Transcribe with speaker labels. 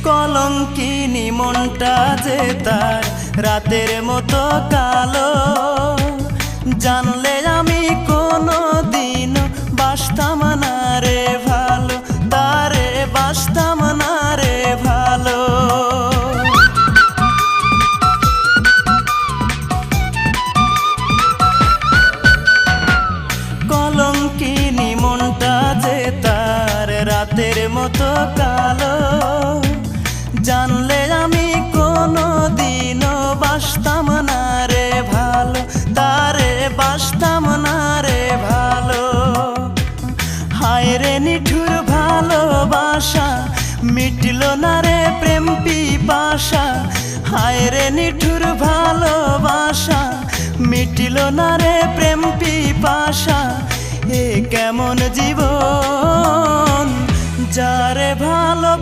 Speaker 1: কলঙ্কিনী মনটা যে তার রাতের মতো কালো, জানলে আমি কোনো দিন বাসতাম না রে ভালো, তারে বাসতাম না রে ভালো। কলঙ্কিনী মনটা যে তার রাতের মতো কালো, জানলে আমি কোনো দিনও বাসতাম না রে ভালো, তারে বাসতাম না রে ভালো। হায় রে নিঠুর ভালোবাসা, মিটল না রে প্রেম পিপাসা। হায় রে নিঠুর ভালোবাসা, মিটল না রে প্রেম পিপাসা। এ কেমন জীবন যারে ভালো